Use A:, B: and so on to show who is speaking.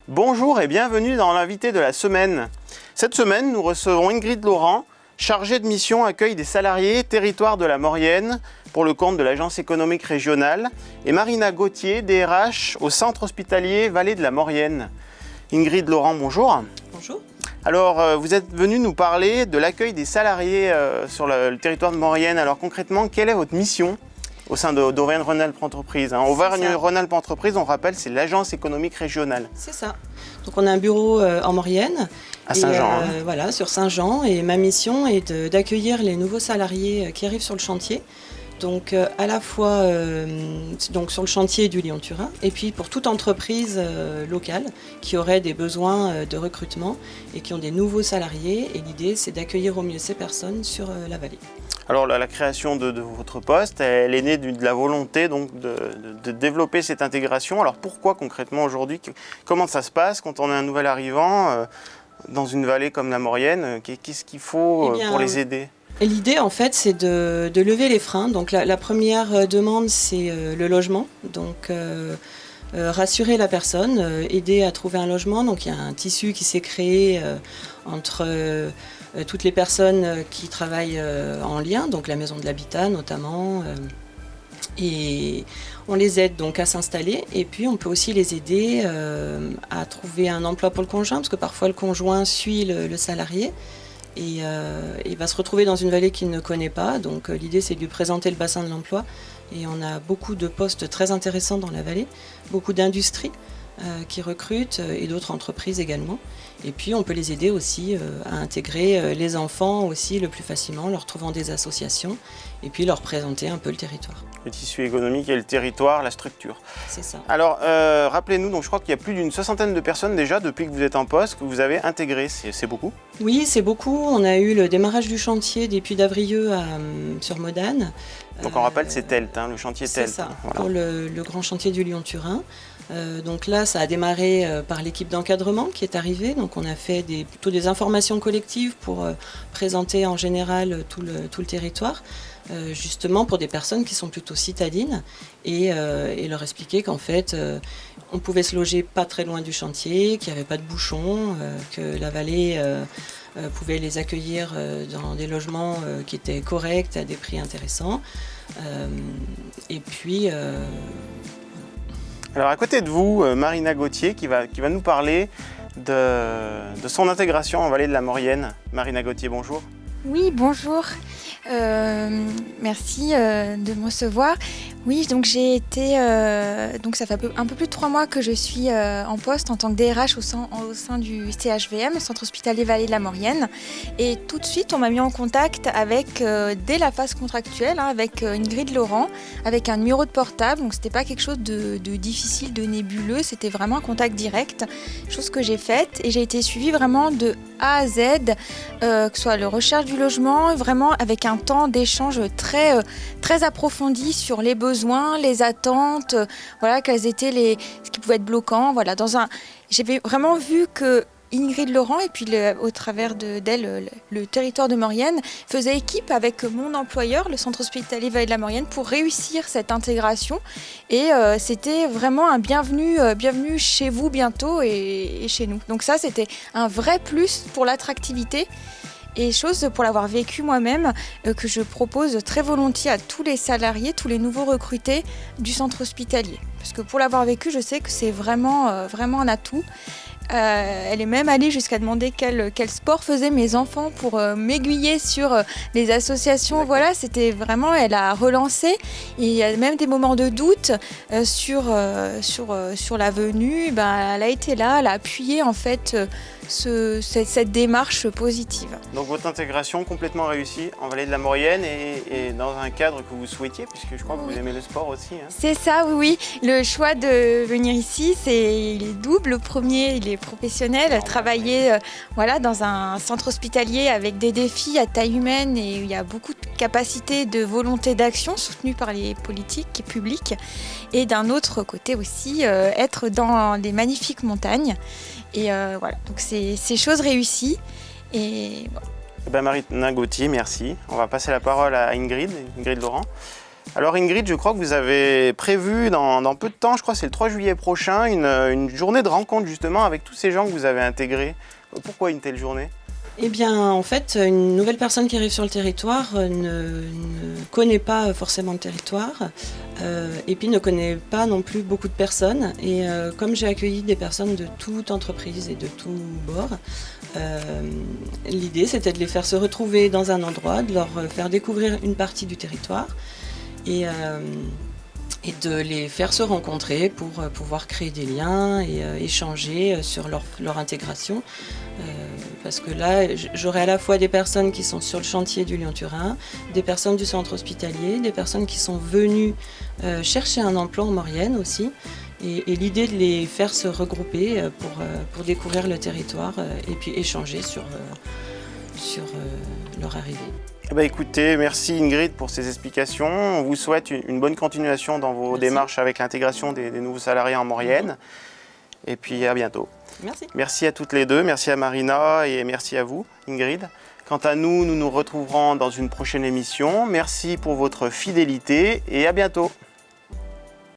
A: Bonjour et bienvenue dans l'invité de la semaine. Cette semaine, nous recevons Ingrid Laurent, chargée de mission accueil des salariés territoire de la Maurienne pour le compte de l'Agence économique régionale, et Marina Gauthier, DRH au centre hospitalier Vallée de la Maurienne. Ingrid Laurent, bonjour.
B: Bonjour.
A: Alors, vous êtes venu nous parler de l'accueil des salariés sur le territoire de Maurienne. Alors concrètement, quelle est votre mission au sein d'Auvergne-Rhône-Alpes Entreprises? Auvergne-Rhône-Alpes Entreprises, on rappelle, c'est l'agence économique régionale.
B: C'est ça. Donc on a un bureau en Maurienne.
A: À Saint-Jean.
B: Voilà, sur Saint-Jean. Et ma mission est d'accueillir les nouveaux salariés qui arrivent sur le chantier. Donc à la fois donc sur le chantier du Lyon-Turin et puis pour toute entreprise locale qui aurait des besoins de recrutement et qui ont des nouveaux salariés. Et l'idée, c'est d'accueillir au mieux ces personnes sur la vallée. Alors
A: la création de votre poste, elle est née de la volonté donc, de développer cette intégration. Alors pourquoi concrètement aujourd'hui? Comment ça se passe quand on est un nouvel arrivant dans une vallée comme la Maurienne? Qu'est-ce qu'il faut pour les aider?
B: Et l'idée, en fait, c'est de lever les freins. Donc, la première demande, c'est le logement. Donc, rassurer la personne, aider à trouver un logement. Donc, il y a un tissu qui s'est créé entre toutes les personnes qui travaillent en lien, donc la maison de l'habitat notamment. Et on les aide donc à s'installer. Et puis, on peut aussi les aider à trouver un emploi pour le conjoint, parce que parfois, le conjoint suit le salarié. Et il va se retrouver dans une vallée qu'il ne connaît pas. Donc l'idée, c'est de lui présenter le bassin de l'emploi. Et on a beaucoup de postes très intéressants dans la vallée, beaucoup d'industries qui recrutent et d'autres entreprises également. Et puis on peut les aider aussi à intégrer les enfants aussi le plus facilement, en leur trouvant des associations et puis leur présenter un peu le territoire.
A: Le tissu économique et le territoire, la structure.
B: C'est ça.
A: Alors rappelez-nous, donc je crois qu'il y a plus d'une 60aine de personnes déjà depuis que vous êtes en poste, que vous avez intégré. C'est beaucoup?
B: Oui, c'est beaucoup. On a eu le démarrage du chantier des Puits d'Avrieux sur Modane.
A: Donc on rappelle, c'est TELT, le chantier TELT.
B: C'est ça,
A: voilà.
B: pour le grand chantier du Lyon-Turin. Donc là, ça a démarré par l'équipe d'encadrement qui est arrivée. Donc on a fait plutôt des informations collectives pour présenter en général tout le territoire, justement pour des personnes qui sont plutôt citadines et leur expliquer qu'en fait, on pouvait se loger pas très loin du chantier, qu'il n'y avait pas de bouchons, que la vallée pouvait les accueillir dans des logements qui étaient corrects, à des prix intéressants. Et puis...
A: Alors à côté de vous, Marina Gauthier qui va nous parler de son intégration en Vallée de la Maurienne. Marina Gauthier, bonjour.
C: Oui, bonjour. Merci de me recevoir. Oui, donc j'ai été, donc ça fait un peu plus de 3 mois que je suis en poste en tant que DRH au sein du CHVM, Centre Hospitalier Vallée de la Maurienne. Et tout de suite, on m'a mis en contact avec, dès la phase contractuelle, avec Ingrid Laurent, avec un numéro de portable. Donc c'était pas quelque chose de difficile, de nébuleux, c'était vraiment un contact direct, chose que j'ai faite. Et j'ai été suivie vraiment de A à Z, que ce soit la recherche du logement, vraiment avec un temps d'échange très approfondi sur les besoins, les attentes, voilà, quels étaient ce qui pouvait être bloquant. Voilà, j'avais vraiment vu que Ingrid Laurent et puis au travers d'elle, le territoire de Maurienne faisait équipe avec mon employeur, le centre hospitalier Vallée de la Maurienne, pour réussir cette intégration. Et c'était vraiment un bienvenue chez vous bientôt et chez nous. Donc ça, c'était un vrai plus pour l'attractivité. Et chose pour l'avoir vécu moi-même, que je propose très volontiers à tous les salariés, tous les nouveaux recrutés du centre hospitalier. Parce que pour l'avoir vécu, je sais que c'est vraiment un atout. Elle est même allée jusqu'à demander quel sport faisaient mes enfants pour m'aiguiller sur les associations. Voilà, c'était vraiment, elle a relancé. Et il y a même des moments de doute sur la venue. Elle a été là, elle a appuyé en fait cette démarche positive.
A: Donc votre intégration complètement réussie en Vallée de la Maurienne et dans un cadre que vous souhaitiez, puisque je crois que vous aimez le sport aussi.
C: C'est ça, oui. Le choix de venir ici, il est double. Le premier, il est professionnel, travailler dans un centre hospitalier avec des défis à taille humaine et il y a beaucoup de capacités de volonté d'action soutenues par les politiques publiques. Et d'un autre côté aussi, être dans des magnifiques montagnes. Et donc c'est chose réussie. Et voilà.
A: Marina Gauthier, merci. On va passer la parole à Ingrid Laurent. Alors Ingrid, je crois que vous avez prévu dans peu de temps, je crois que c'est le 3 juillet prochain, une journée de rencontre justement avec tous ces gens que vous avez intégrés. Pourquoi une telle journée ?
B: Eh bien, en fait, une nouvelle personne qui arrive sur le territoire ne connaît pas forcément le territoire et puis ne connaît pas non plus beaucoup de personnes. Et comme j'ai accueilli des personnes de toute entreprise et de tout bord, l'idée c'était de les faire se retrouver dans un endroit, de leur faire découvrir une partie du territoire et de les faire se rencontrer pour pouvoir créer des liens et échanger sur leur intégration. Parce que là, j'aurai à la fois des personnes qui sont sur le chantier du Lyon-Turin, des personnes du centre hospitalier, des personnes qui sont venues chercher un emploi en Maurienne aussi. Et l'idée de les faire se regrouper pour découvrir le territoire et puis échanger sur leur arrivée.
A: Eh bien, écoutez, merci Ingrid pour ces explications. On vous souhaite une bonne continuation dans vos démarches avec l'intégration des nouveaux salariés en Maurienne. Et puis à bientôt.
B: Merci.
A: Merci à toutes les deux, merci à Marina et merci à vous Ingrid. Quant à nous, nous nous retrouverons dans une prochaine émission. Merci pour votre fidélité et à bientôt.